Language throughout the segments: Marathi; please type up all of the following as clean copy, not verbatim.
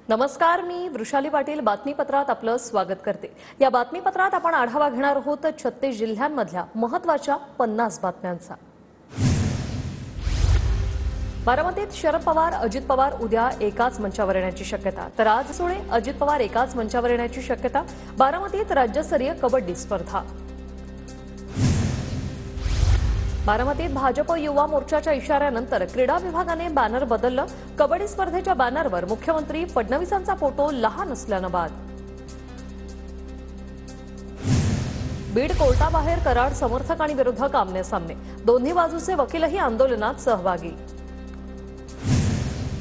नमस्कार, मी वृषाली पाटील बातमीपत्रात आपलं स्वागत करते। या बातमीपत्रात आपण आढावा घेणार आहोत 36 जिल्ह्यांमधल्या महत्त्वाच्या 50 बातम्यांचा। बारामतीत शरद पवार अजित पवार उद्या एकाच मंचावर येण्याची शक्यता। तर आज सोळे अजित पवार एकाच मंचावर येण्याची शक्यता। बारामतीत राज्यस्तरीय कबड्डी स्पर्धा। बारामतीत भाजप युवा मोर्चाच्या इशाऱ्यानंतर क्रीडा विभागाने बॅनर बदललं। कबड्डी स्पर्धेच्या बॅनरवर मुख्यमंत्री फडणवीसांचा फोटो लहान असल्यानं बाद। बीड कोर्टाबाहेर कराड समर्थक आणि विरोधक आमने सामने, दोन्ही बाजूचे वकीलही आंदोलनात सहभागी।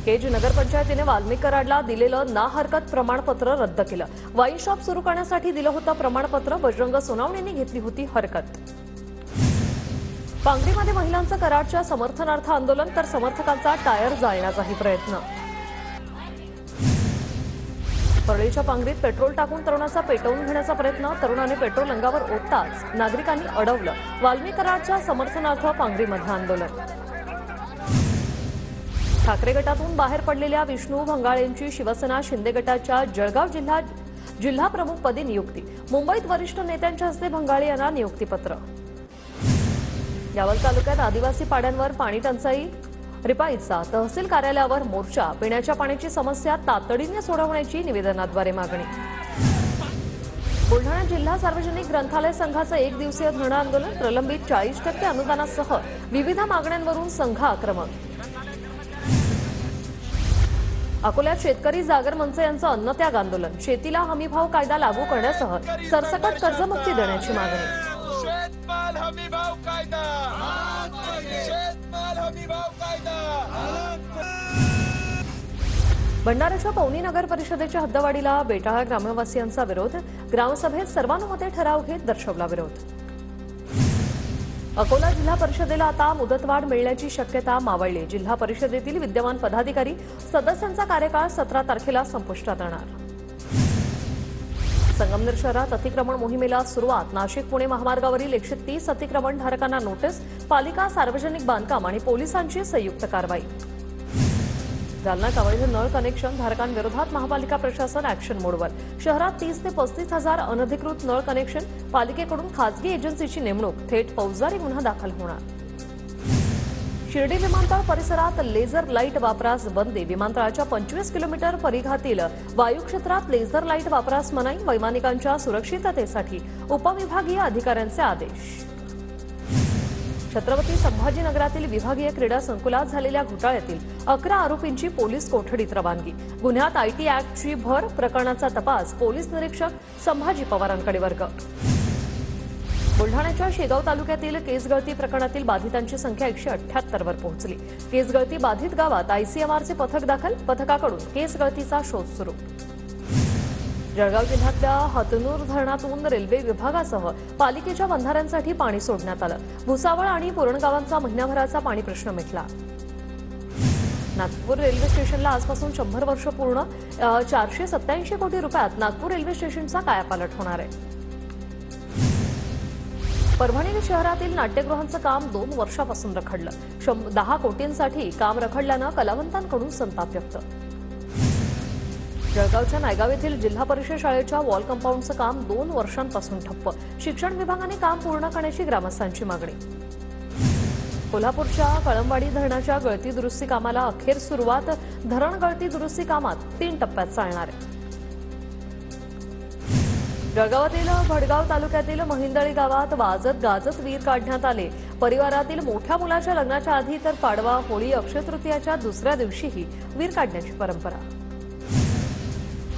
केज नगरपंचायतीने वाल्मिक कराडला दिलेलं ना हरकत प्रमाणपत्र रद्द केलं। वाईन शॉप सुरू करण्यासाठी दिलं होतं प्रमाणपत्र, बजरंग सोनावणेंनी घेतली होती हरकत। पांगरीमध्ये महिलांचं कराडच्या समर्थनार्थ आंदोलन, तर समर्थकांचा टायर जाळण्याचाही प्रयत्न। परळीच्या पांगरीत पेट्रोल टाकून तरुणाचा पेटवून घेण्याचा प्रयत्न, तरुणाने पेट्रोल अंगावर ओतताच नागरिकांनी अडवलं। वाल्मिक कराडच्या समर्थनार्थ पांगरीमध्ये आंदोलन। ठाकरे गटातून बाहेर पडलेल्या विष्णू भंगाळेंची शिवसेना शिंदे गटाच्या जळगाव जिल्हा प्रमुखपदी नियुक्ती। मुंबईत वरिष्ठ नेत्यांच्या हस्ते भंगाळे यांना नियुक्तीपत्र। यावल तालुक्यात आदिवासी पाड्यांवर पाणी टंचाई, रिपाईचा तहसील कार्यालयावर मोर्चा। पिण्याच्या पाण्याची समस्या तातडीने सोडवण्याची निवेदनाद्वारे मागणी। बुलढाणा जिल्हा सार्वजनिक ग्रंथालय संघाचं एक दिवसीय धरणं आंदोलन, प्रलंबित 40% अनुदानासह विविध मागण्यांवरून संघ आक्रमक। अकोल्यात शेतकरी जागर मंच यांचं अन्नत्याग आंदोलन, शेतीला हमीभाव कायदा लागू करण्यासह सरसकट कर्जमुक्ती देण्याची मागणी। शेतमाल हमीभाव कायदा, शेतमाल हमीभाव कायदा। भंडाऱ्याच्या पवनी नगर परिषदेच्या हद्दवाढीला बेटाळा ग्रामवासियांचा विरोध, ग्रामसभेत सर्वानुमते ठराव घेत दर्शवला विरोध। अकोला जिल्हा परिषदेला आता मुदतवाढ मिळण्याची शक्यता मावळली। जिल्हा परिषदेतील विद्यमान पदाधिकारी सदस्यांचा कार्यकाळ 17 तारखेला संपुष्टात येणार। संगमनेर शहरात अतिक्रमण मोहिमेला सुरुवात, नाशिक पुणे महामार्गावरील 130 अतिक्रमण धारकांना नोटीस, पालिका सार्वजनिक बांधकाम आणि पोलिसांची संयुक्त कारवाई। जालन्यात अवैध नळ कनेक्शन धारकांविरोधात महापालिका प्रशासन ऍक्शन मोडवर, शहरात 30 ते 35 हजार अनधिकृत नळ कनेक्शन, पालिकेकडून खासगी एजन्सीची नेमणूक, थेट फौजदारी गुन्हा दाखल होणार। शिर्डी विमानतळ परिसरात लेझर लाईट वापरास बंदी, विमानतळाच्या 25 किलोमीटर परिघातील वायुक्षेत्रात लेझर लाईट वापरास मनाई, वैमानिकांच्या सुरक्षिततेसाठी उपविभागीय अधिकाऱ्यांचे आदेश। छत्रपती संभाजीनगरातील विभागीय क्रीडा संकुलात झालेल्या घोटाळ्यातील 11 आरोपींची पोलीस कोठडीत रवानगी, गुन्ह्यात आयटी ऍक्टची भर, प्रकरणाचा तपास पोलीस निरीक्षक संभाजी पवारांकडे वर्ग। बुलढाण्याच्या शेगाव तालुक्यातील केसगळती प्रकरणातील बाधितांची संख्या 178 वर पोहोचली। केसगळती बाधित गावात आयसीएमआरचे पथक दाखल, पथकाकडून केसगळतीचा शोध सुरू। जळगाव जिल्ह्यातल्या हतनूर धरणातून रेल्वे विभागासह पालिकेच्या बंधाऱ्यांसाठी पाणी सोडण्यात आलं। भुसावळ आणि पुरणगावांचा महिनाभराचा पाणी प्रश्न मिटला। नागपूर रेल्वे स्टेशनला आजपासून 100 वर्ष पूर्ण, 487 कोटी रुपयात नागपूर रेल्वे स्टेशनचा कायापालट होणार आहे। परभणी शहरातील नाट्यगृहांचं काम 2 वर्षापासून रखडलं, 10 कोटींसाठी काम रखडल्यानं कलावंतांकडून संताप व्यक्त। जळगावच्या नायगाव येथील जिल्हा परिषद शाळेच्या वॉल कंपाऊंडचं काम 2 वर्षांपासून ठप्प, शिक्षण विभागाने काम पूर्ण करण्याची ग्रामस्थांची मागणी। कोल्हापूरच्या कळंबवाडी धरणाच्या गळती दुरुस्ती कामाला अखेर सुरुवात, धरण गळती दुरुस्ती कामात 3 टप्प्यात चालणार आहे। जळगावातील भडगाव तालुक्यातील महिंदळी गावात वाजत गाजत वीर काढण्यात आले। परिवारातील मोठ्या मुलाच्या लग्नाच्या आधी तर पाडवा, होळी, अक्षय तृतीयाच्या दुसऱ्या दिवशीही वीर काढण्याची परंपरा।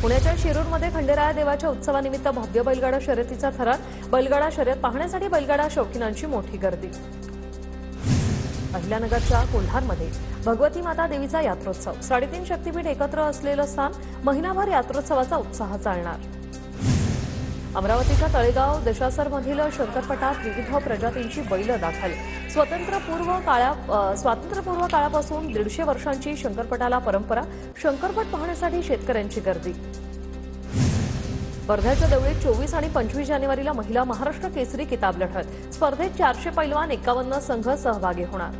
पुण्याच्या शिरूरमध्ये खंडेराया देवाच्या उत्सवानिमित्त भव्य बैलगाडा शर्यतीचा थरार, बैलगाडा शर्यत पाहण्यासाठी बैलगाडा शौकीनांची मोठी गर्दी। अहिल्यानगरच्या कोल्हारमध्ये भगवती माता देवीचा यात्रोत्सव, 3.5 शक्तीपीठ एकत्र असलेलं स्थान, महिनाभर यात्रोत्सवाचा उत्साह चालणार। अमरावतीच्या तळेगाव दशासरमधील शंकरपटात विविध प्रजातींची बैल दाखल, स्वातंत्र्यपूर्व काळापासून 150 वर्षांची शंकरपटाला परंपरा, शंकरपट पाहण्यासाठी शेतकऱ्यांची गर्दी। वर्ध्याच्या देवळीत 24 आणि 25 जानेवारीला महिला महाराष्ट्र केसरी किताब लढत, स्पर्धेत 400 पैलवान 51 संघ सहभागी होणार।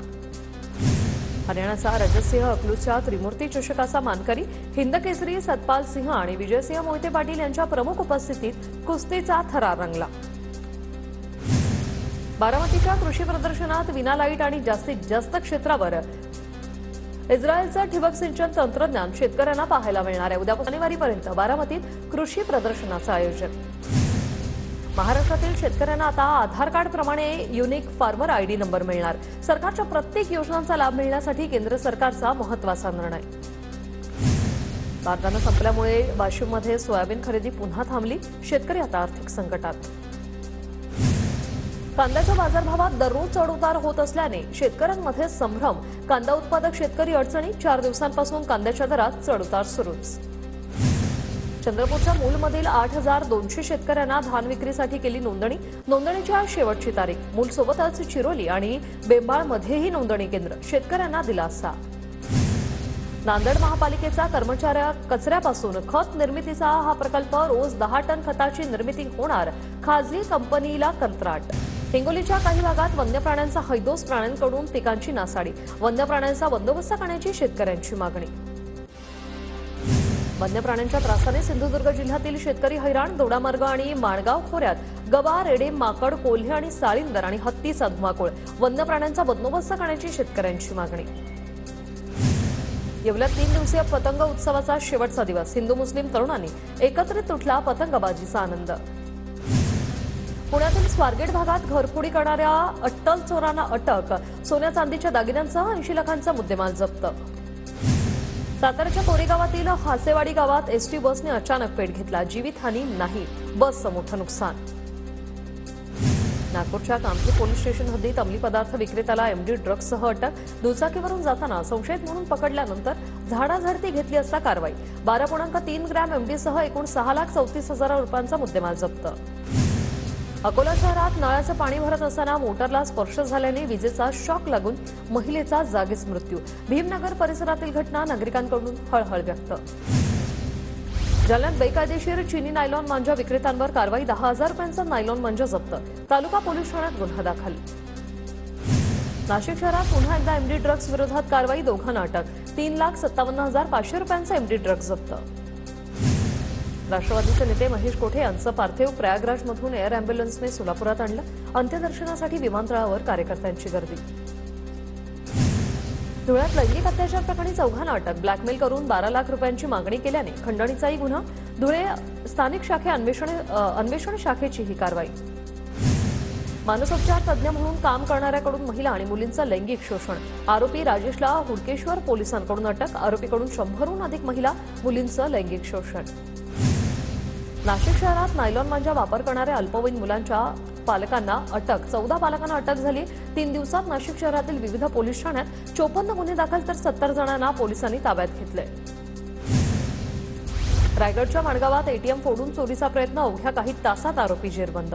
हरियाणाचा रजतसिंह अकलूजच्या त्रिमूर्ती चषकाचा मानकरी हिंद केसरी सतपाल सिंह आणि विजयसिंह मोहिते पाटील यांच्या प्रमुख उपस्थितीत कुस्तीचा थरार रंगला. बारामतीच्या कृषी प्रदर्शनात विना लाईट आणि जास्तीत जास्त क्षेत्रावर इस्रायलचं ठिबक सिंचन तंत्रज्ञान शेतकऱ्यांना पाहायला मिळणार आहे. उद्या शनिवारीपर्यंत बारामतीत कृषी प्रदर्शनाचं आयोजन. महाराष्ट्रातील शेतकऱ्यांना आता आधार कार्ड प्रमाणे युनिक फार्मर आयडी नंबर मिळणार. सरकारच्या प्रत्येक योजनांचा लाभ मिळण्यासाठी केंद्र सरकारचा महत्त्वाचा निर्णय. बारदाना संपल्यामुळे वाशिममध्ये सोयाबीन खरेदी पुन्हा थांबली. शेतकरी आता आर्थिक संकटात. कांद्याच्या बाजारभावात दररोज चढउतार होत असल्याने शेतकऱ्यांमध्ये संभ्रम. कांदा उत्पादक शेतकरी अडचणी. 4 दिवसांपासून कांद्याच्या दरात चढउतार सुरूच. चंद्रपूरच्या मूलमधील 8,200 शेतकऱ्यांना धान विक्रीसाठी केली नोंदणी. नोंदणीची आज शेवटची तारीख. मूलसोबतच चिरोली आणि बेंबाळमध्येही नोंदणी केंद्र. शेतकऱ्यांना दिलासा. नांदेड महापालिकेचा कर्मचाऱ्या कचऱ्यापासून खत निर्मितीचा हा प्रकल्प. रोज 10 टन खताची निर्मिती होणार. खासगी कंपनीला कंत्राट. हिंगोलीच्या काही भागात वन्य प्राण्यांचा हैदोस. प्राण्यांकडून पिकांची नासाडी. वन्य प्राण्यांचा बंदोबस्त करण्याची शेतकऱ्यांची मागणी. वन्य प्राण्यांच्या त्रासाने सिंधुदुर्ग जिल्ह्यातील शेतकरी हैराण. दोडामार्ग आणि माणगाव खोऱ्यात गवा, रेडे, माकड, कोल्हे आणि साळींदर आणि हत्तीचा धुमाकूळ. वन्य प्राण्यांचा बंदोबस्त करण्याची शेतकऱ्यांची मागणी. येवल्यात 3 दिवसीय पतंग उत्सवाचा शेवटचा दिवस. हिंदू मुस्लिम तरुणांनी एकत्रित तुटला पतंगबाजीचा आनंद. पुण्यातील स्वारगेट भागात घरफोडी करणाऱ्या अट्टल चोरांना अटक. सोन्या चांदीच्या दागिन्यांसह 80 लाखांचा मुद्देमाल जप्त. साताऱ्याच्या कोरेगावातील हासेवाडी गावात एसटी बसने अचानक पेट घेतला. जीवितहानी नाही, बसचं मोठं नुकसान. नागपूरच्या कामठी पोलीस स्टेशन हद्दीत अंमली पदार्थ विक्रेत्याला एमडी ड्रग्जसह अटक. दुचाकीवरून जाताना संशयित म्हणून पकडल्यानंतर झाडाझडती घेतली असता कारवाई. 12.3 ग्रॅम एमडीसह एकूण 6,34,000 रुपयांचा मुद्देमाल जप्त. अकोला शहरात नळाचं पाणी भरत असताना मोटारला स्पर्श झाल्याने विजेचा शॉक लागून महिलेचा जागीच मृत्यू. भीमनगर परिसरातील घटना. नागरिकांकडून हळहळ व्यक्त. जालन्यात बेकायदेशीर चिनी नायलॉन मांजा विक्रेत्यांवर कारवाई. 10,000 रुपयांचा नायलॉन मांजा जप्त. तालुका पोलीस ठाण्यात गुन्हा दाखल. नाशिक शहरात पुन्हा एकदा एमडी ड्रग्ज विरोधात कारवाई. दोघांना अटक. 3,57,500 रुपयांचा एमडी ड्रग्ज जप्त. राष्ट्रवादीचे नेते महेश कोठे यांचं पार्थिव प्रयागराजमधून एअर अँब्युलन्सने सोलापुरात आणलं. अंत्यदर्शनासाठी विमानतळावर कार्यकर्त्यांची गर्दी. धुळ्यात लैंगिक अत्याचार प्रकरणी 4घांना अटक. ब्लॅकमेल करून 12 लाख रुपयांची मागणी केल्याने खंडणीचाही गुन्हा. धुळे स्थानिक शाखे अन्वेषण शाखेची ही कारवाई. मानसोपचार तज्ज्ञ म्हणून काम करणाऱ्याकडून महिला आणि मुलींचं लैंगिक शोषण. आरोपी राजेशला हुडकेश्वर पोलिसांकडून अटक. आरोपीकडून 100हून अधिक महिला मुलींचं लैंगिक शोषण. नाशिक शहरात नायलॉन मांजा वापर करणाऱ्या अल्पवयीन मुलांच्या पालकांना अटक. 14 पालकांना अटक झाली. 3 दिवसात नाशिक शहरातील विविध पोलीस ठाण्यात 54 गुन्हे दाखल तर 70 जणांना पोलिसांनी ताब्यात घेतले. रायगडच्या माणगावात एटीएम फोडून चोरीचा प्रयत्न. अवघ्या काही तासात आरोपी जेरबंद.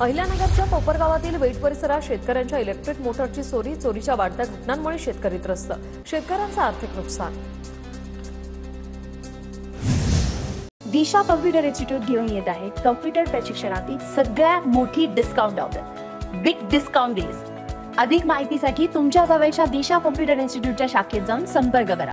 अहिल्यानगरच्या कोपरगावातील वेट परिसरात शेतकऱ्यांच्या इलेक्ट्रिक मोटरची चोरी. चोरीच्या वाढत्या घटनांमुळे शेतकरी त्रस्त. शेतकऱ्यांचं आर्थिक नुकसान. दिशा कॉम्प्युटर इन्स्टिट्यूट घेऊन येत आहे कॉम्प्युटर प्रशिक्षणातील सगळ्यात मोठी discount offer. Big discount deals. अधिक माहितीसाठी तुमच्या जवळच्या दिशा कॉम्प्युटर इन्स्टिट्यूटच्या शाखेत जाऊन संपर्क करा.